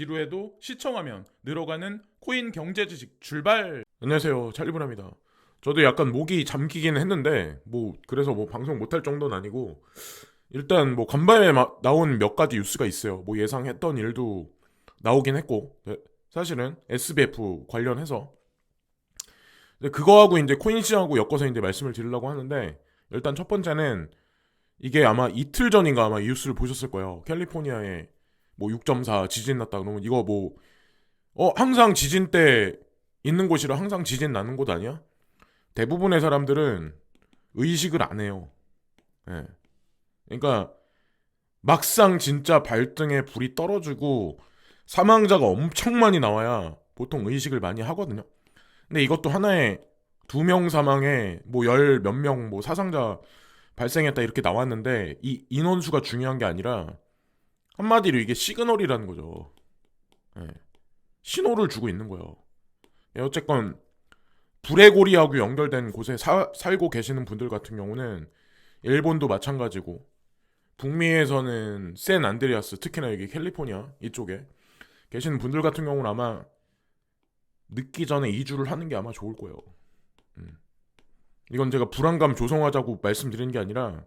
지루해도 시청하면 늘어가는 코인 경제 지식 출발. 안녕하세요, 찰리브라입니다. 저도 약간 목이 잠기긴 했는데 그래서 방송 못할 정도는 아니고, 일단 간밤에 나온 몇 가지 뉴스가 있어요. 예상했던 일도 나오긴 했고, 네, 사실은 SBF 관련해서 그거하고 이제 코인 시장하고 엮어서 이제 말씀을 드리려고 하는데, 일단 첫 번째는 이게 아마 이틀 전인가 아마 이 뉴스를 보셨을 거예요. 캘리포니아에 6.4 지진 났다 그러면 이거 항상 지진 때 있는 곳이라 항상 지진 나는 곳 아니야? 대부분의 사람들은 의식을 안 해요. 예. 그러니까 막상 진짜 발등에 불이 떨어지고 사망자가 엄청 많이 나와야 보통 의식을 많이 하거든요. 근데 이것도 하나의 2명 사망에 열 몇 명 사상자 발생했다 이렇게 나왔는데, 이 인원수가 중요한 게 아니라 한마디로 이게 시그널이라는 거죠. 예. 신호를 주고 있는 거예요. 예, 어쨌건 불의 고리하고 연결된 곳에 살고 계시는 분들 같은 경우는 일본도 마찬가지고, 북미에서는 샌 안드레아스, 특히나 여기 캘리포니아 이쪽에 계시는 분들 같은 경우는 아마 늦기 전에 이주를 하는 게 아마 좋을 거예요. 이건 제가 불안감 조성하자고 말씀드리는 게 아니라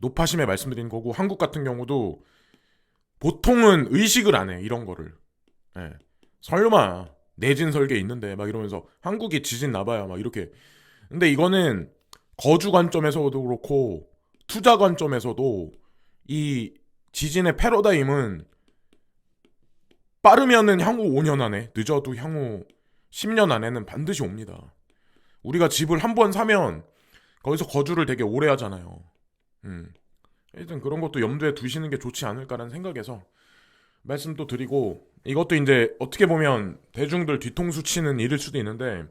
노파심에 말씀드리는 거고, 한국 같은 경우도 보통은 의식을 안 해, 이런 거를. 예. 설마 내진 설계 있는데 이러면서 한국이 지진 나봐야 이렇게. 근데 이거는 거주 관점에서도 그렇고 투자 관점에서도 이 지진의 패러다임은 빠르면은 향후 5년 안에, 늦어도 향후 10년 안에는 반드시 옵니다. 우리가 집을 한 번 사면 거기서 거주를 되게 오래 하잖아요. 일단 그런 것도 염두에 두시는 게 좋지 않을까라는 생각에서 말씀 또 드리고, 이것도 이제 어떻게 보면 대중들 뒤통수 치는 일일 수도 있는데,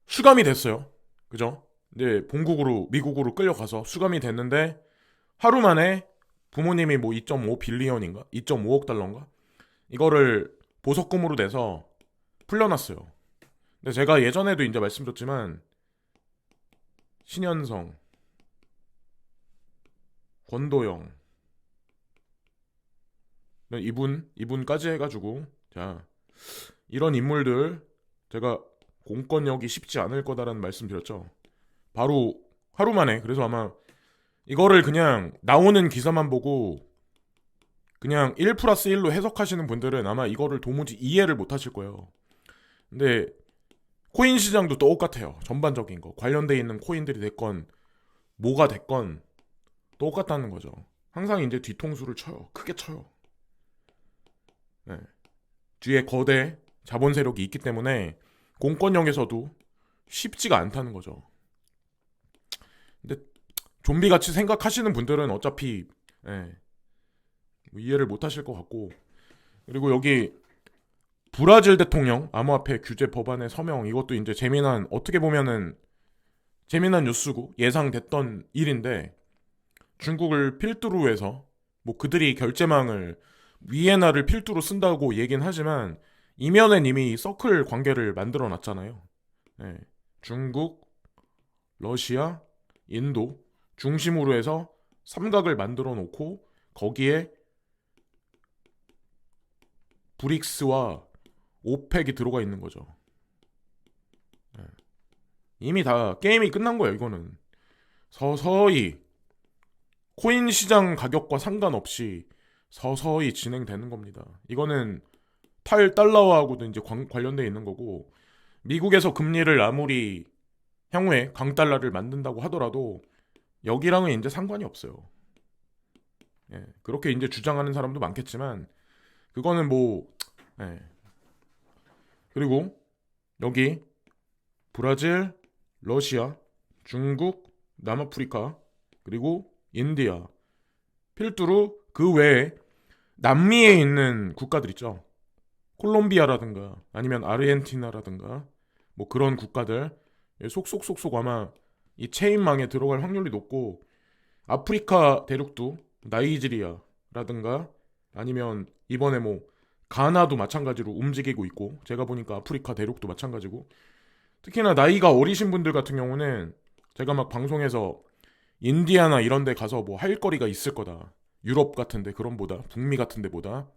수감이 됐어요. 그죠? 이제 본국으로, 미국으로 끌려가서 수감이 됐는데, 하루 만에 부모님이 2.5 빌리언인가? 2.5억 달러인가? 이거를 보석금으로 내서 풀려났어요. 근데 제가 예전에도 이제 말씀드렸지만, 신현성, 권도영, 이분까지 해가지고, 자, 이런 인물들 제가 공권력이 쉽지 않을 거다라는 말씀 드렸죠. 바로 하루 만에. 그래서 아마 이거를 그냥 나오는 기사만 보고 그냥 1 플러스 1로 해석하시는 분들은 아마 이거를 도무지 이해를 못 하실 거예요. 근데 코인 시장도 똑같아요. 전반적인 거 관련돼 있는 코인들이 됐건 뭐가 됐건 똑같다는 거죠. 항상 이제 뒤통수를 쳐요. 크게 쳐요. 네. 뒤에 거대 자본 세력이 있기 때문에 공권력에서도 쉽지가 않다는 거죠. 근데 좀비같이 생각하시는 분들은 어차피 이해를 못 하실 것 같고, 그리고 여기 브라질 대통령 암호화폐 규제 법안의 서명, 이것도 이제 어떻게 보면은 재미난 뉴스고 예상됐던 일인데, 중국을 필두로 해서 그들이 결제망을 위에나를 필두로 쓴다고 얘긴 하지만 이면엔 이미 서클 관계를 만들어 놨잖아요. 네. 중국, 러시아, 인도 중심으로 해서 삼각을 만들어 놓고 거기에 브릭스와 오펙이 들어가 있는 거죠. 네. 이미 다 게임이 끝난 거예요. 이거는 서서히 코인 시장 가격과 상관없이 서서히 진행되는 겁니다. 이거는 탈달러와하고도 이제 관련돼 있는 거고, 미국에서 금리를 아무리 향후에 강달러를 만든다고 하더라도 여기랑은 이제 상관이 없어요. 예, 그렇게 이제 주장하는 사람도 많겠지만 그거는 예. 그리고 여기 브라질, 러시아, 중국, 남아프리카, 그리고 인디아 필두로 그 외에 남미에 있는 국가들 있죠. 콜롬비아라든가 아니면 아르헨티나라든가 그런 국가들 속속속속 아마 이 체인망에 들어갈 확률이 높고, 아프리카 대륙도 나이지리아라든가 아니면 이번에 가나도 마찬가지로 움직이고 있고, 제가 보니까 아프리카 대륙도 마찬가지고, 특히나 나이가 어리신 분들 같은 경우는 제가 방송에서 인디아나 이런 데 가서 할 거리가 있을 거다, 유럽 같은데 그런보다 북미 같은데보다.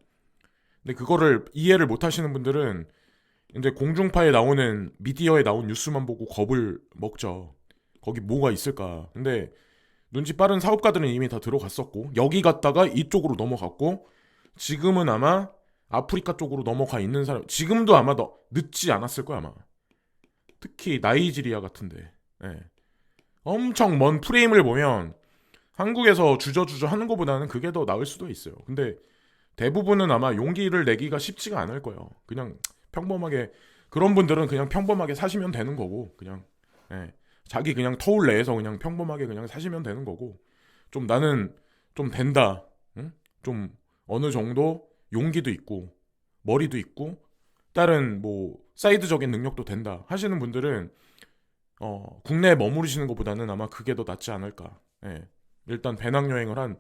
근데 그거를 이해를 못 하시는 분들은 이제 공중파에 나오는 미디어에 나온 뉴스만 보고 겁을 먹죠. 거기 뭐가 있을까. 근데 눈치 빠른 사업가들은 이미 다 들어갔었고 여기 갔다가 이쪽으로 넘어갔고 지금은 아마 아프리카 쪽으로 넘어가 있는 사람 지금도 아마 더 늦지 않았을 거야 아마. 특히 나이지리아 같은데 예. 엄청 먼 프레임을 보면 한국에서 주저주저 하는 것보다는 그게 더 나을 수도 있어요. 근데 대부분은 아마 용기를 내기가 쉽지가 않을 거예요. 그냥 평범하게 그런 분들은 그냥 평범하게 사시면 되는 거고 그냥 예. 자기 그냥 터울 내에서 그냥 평범하게 그냥 사시면 되는 거고 좀 나는 좀 된다. 응? 좀 어느 정도 용기도 있고 머리도 있고 다른 뭐 사이드적인 능력도 된다 하시는 분들은 국내에 머무르시는 것보다는 아마 그게 더 낫지 않을까. 예. 일단 배낭여행을 한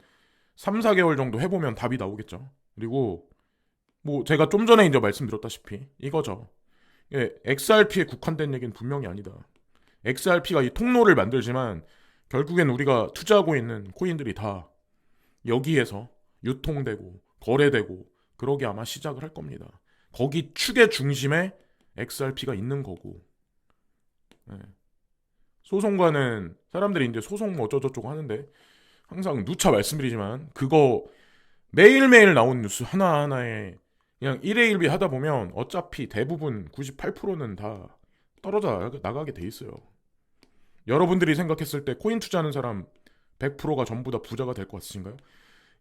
3, 4개월 정도 해보면 답이 나오겠죠. 그리고 뭐 제가 좀 전에 이제 말씀드렸다시피 이거죠. 예, XRP에 국한된 얘기는 분명히 아니다. XRP가 이 통로를 만들지만 결국엔 우리가 투자하고 있는 코인들이 다 여기에서 유통되고 거래되고 그러게 아마 시작을 할 겁니다. 거기 축의 중심에 XRP가 있는 거고. 네. 소송과는 사람들이 이제 소송 뭐 어쩌저쩌고 하는데 항상 누차 말씀드리지만 그거 매일매일 나오는 뉴스 하나하나에 그냥 1회 1비 하다 보면 어차피 대부분 98%는 다 떨어져 나가게 돼 있어요. 여러분들이 생각했을 때 코인 투자하는 사람 100%가 전부 다 부자가 될 것 같으신가요?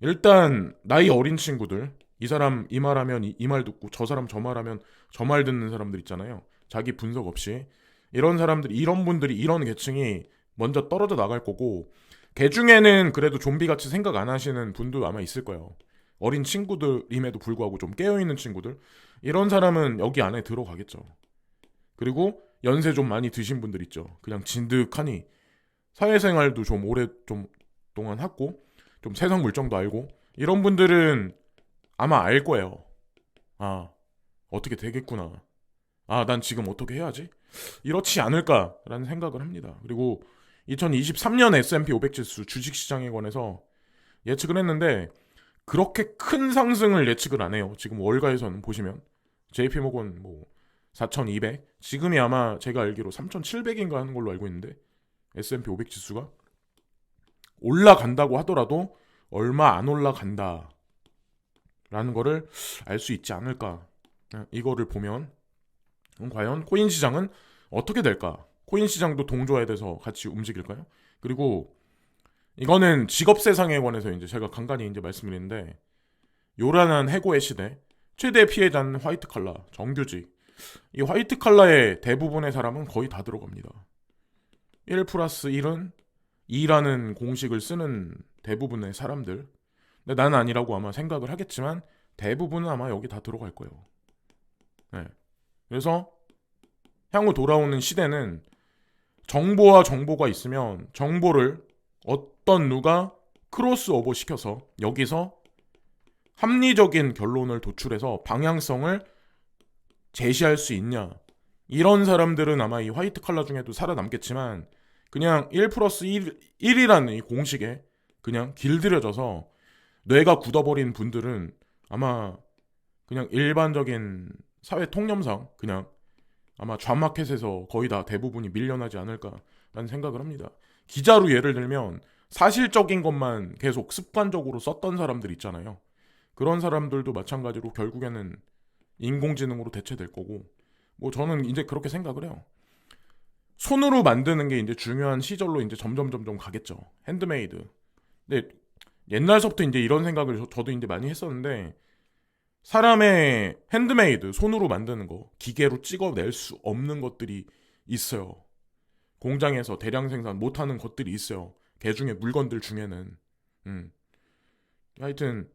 일단 나이 어린 친구들 이 사람 이 말하면 이 말 듣고 저 사람 저 말하면 저 말 듣는 사람들 있잖아요. 자기 분석 없이 이런 사람들이 이런 분들이 이런 계층이 먼저 떨어져 나갈 거고 개 중에는 그래도 좀비같이 생각 안 하시는 분도 아마 있을 거예요. 어린 친구들임에도 불구하고 좀 깨어있는 친구들 이런 사람은 여기 안에 들어가겠죠. 그리고 연세 좀 많이 드신 분들 있죠. 그냥 진득하니 사회생활도 좀 오래 좀 동안 했고 좀 세상 물정도 알고 이런 분들은 아마 알 거예요. 아 어떻게 되겠구나. 아 난 지금 어떻게 해야지? 이렇지 않을까라는 생각을 합니다. 그리고 2023년 S&P 500 지수 주식시장에 관해서 예측을 했는데 그렇게 큰 상승을 예측을 안 해요. 지금 월가에서는 보시면 JP모건 뭐 4,200 지금이 아마 제가 알기로 3,700인가 하는 걸로 알고 있는데 S&P 500 지수가 올라간다고 하더라도 얼마 안 올라간다 라는 거를 알 수 있지 않을까. 이거를 보면 과연 코인 시장은 어떻게 될까? 코인 시장도 동조화에 대해서 같이 움직일까요? 그리고 이거는 직업 세상에 관해서 이제 제가 간간히 이제 말씀드리는데 요란한 해고의 시대 최대 피해자는 화이트 칼라 정규직 이 화이트 칼라의 대부분의 사람은 거의 다 들어갑니다. 1 플러스 1은 2라는 공식을 쓰는 대부분의 사람들 근데 나는 아니라고 아마 생각을 하겠지만 대부분은 아마 여기 다 들어갈 거예요. 네. 그래서 향후 돌아오는 시대는 정보와 정보가 있으면 정보를 어떤 누가 크로스오버 시켜서 여기서 합리적인 결론을 도출해서 방향성을 제시할 수 있냐 이런 사람들은 아마 이 화이트 칼라 중에도 살아남겠지만 그냥 1 플러스 1이라는 이 공식에 그냥 길들여져서 뇌가 굳어버린 분들은 아마 그냥 일반적인 사회 통념상 그냥 아마 좌마켓에서 거의 다 대부분이 밀려나지 않을까라는 생각을 합니다. 기자로 예를 들면 사실적인 것만 계속 습관적으로 썼던 사람들 있잖아요. 그런 사람들도 마찬가지로 결국에는 인공지능으로 대체될 거고 뭐 저는 이제 그렇게 생각을 해요. 손으로 만드는 게 이제 중요한 시절로 이제 점점 가겠죠. 핸드메이드. 근데 옛날서부터 이제 이런 생각을 저도 이제 많이 했었는데 사람의 핸드메이드 손으로 만드는 거 기계로 찍어낼 수 없는 것들이 있어요. 공장에서 대량 생산 못하는 것들이 있어요. 개 중에 물건들 중에는 하여튼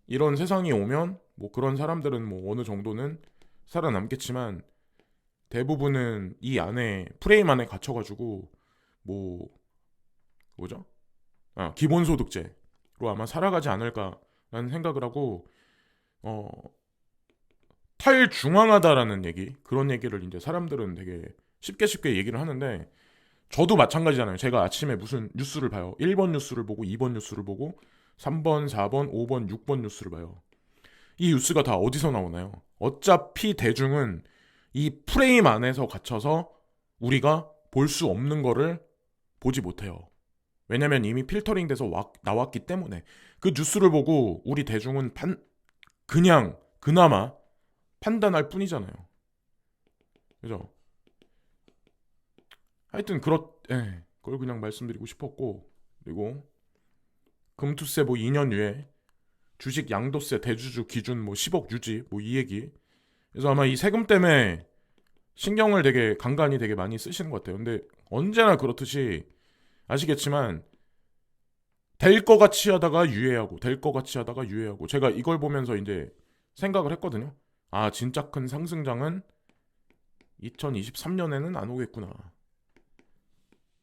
이런 세상이 오면 뭐 그런 사람들은 뭐 어느 정도는 살아남겠지만 대부분은 이 안에 프레임 안에 갇혀가지고 뭐 뭐죠? 기본소득제로 아마 살아가지 않을까라는 생각을 하고 탈중앙하다라는 얘기 그런 얘기를 이제 사람들은 되게 쉽게 얘기를 하는데 저도 마찬가지잖아요. 제가 아침에 무슨 뉴스를 봐요. 1번 뉴스를 보고 2번 뉴스를 보고 3번, 4번, 5번, 6번 뉴스를 봐요. 이 뉴스가 다 어디서 나오나요? 어차피 대중은 이 프레임 안에서 갇혀서 우리가 볼 수 없는 거를 보지 못해요. 왜냐면 이미 필터링 돼서 나왔기 때문에. 그 뉴스를 보고 우리 대중은 그냥 그나마 판단할 뿐이잖아요. 그죠? 하여튼 그걸 그냥 말씀드리고 싶었고, 그리고 금투세 뭐 2년 후에 주식 양도세 대주주 기준 뭐 10억 유지 뭐 이 얘기. 그래서 아마 이 세금 때문에 신경을 되게 간간히 되게 많이 쓰시는 것 같아요. 근데 언제나 그렇듯이 아시겠지만 될 것 같이 하다가 유예하고 될 것 같이 하다가 유예하고, 제가 이걸 보면서 이제 생각을 했거든요. 아, 진짜 큰 상승장은 2023년에는 안 오겠구나.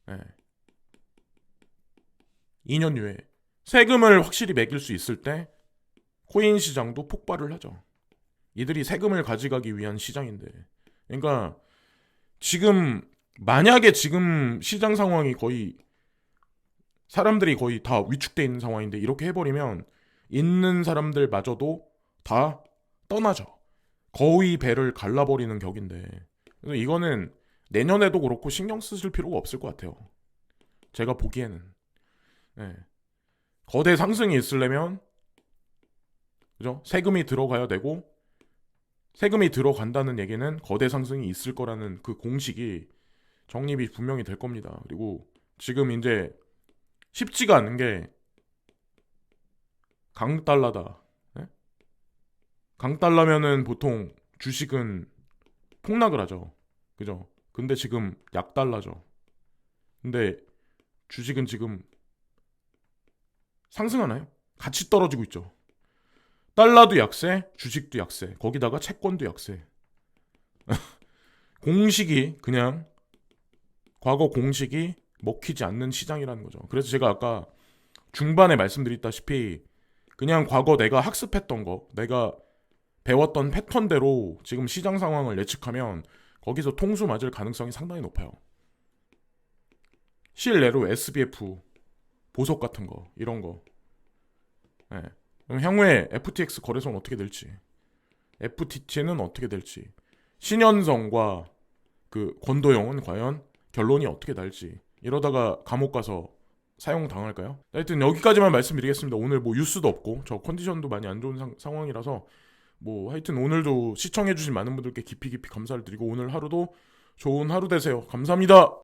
네. 2년 후에 세금을 확실히 매길 수 있을 때 코인 시장도 폭발을 하죠. 이들이 세금을 가져가기 위한 시장인데. 그러니까 만약에 지금 시장 상황이 거의 사람들이 거의 다 위축돼 있는 상황인데 이렇게 해버리면 있는 사람들마저도 다 떠나죠. 거의 배를 갈라버리는 격인데. 그래서 이거는 내년에도 그렇고 신경 쓰실 필요가 없을 것 같아요. 제가 보기에는. 네. 거대 상승이 있으려면, 그죠? 세금이 들어가야 되고, 세금이 들어간다는 얘기는 거대 상승이 있을 거라는 그 공식이 정립이 분명히 될 겁니다. 그리고 지금 이제 쉽지가 않은 게 강달러다. 네? 강달러면은 보통 주식은 폭락을 하죠. 그죠? 근데 지금 약달러죠. 근데 주식은 지금 상승하나요? 같이 떨어지고 있죠. 달러도 약세, 주식도 약세, 거기다가 채권도 약세. 그냥 과거 공식이 먹히지 않는 시장이라는 거죠. 그래서 제가 아까 중반에 말씀드렸다시피 그냥 과거 내가 학습했던 거, 내가 배웠던 패턴대로 지금 시장 상황을 예측하면 거기서 통수 맞을 가능성이 상당히 높아요. 실내로 SBF, 보석 같은 거, 이런 거. 네. 그럼 향후에 FTX 거래소는 어떻게 될지, FTT는 어떻게 될지, 신현성과 그 권도영은 과연 결론이 어떻게 날지, 이러다가 감옥 가서 사형 당할까요? 하여튼 여기까지만 말씀드리겠습니다. 오늘 뭐 뉴스도 없고 저 컨디션도 많이 안 좋은 상황이라서 뭐 하여튼 오늘도 시청해주신 많은 분들께 깊이 감사를 드리고 오늘 하루도 좋은 하루 되세요. 감사합니다.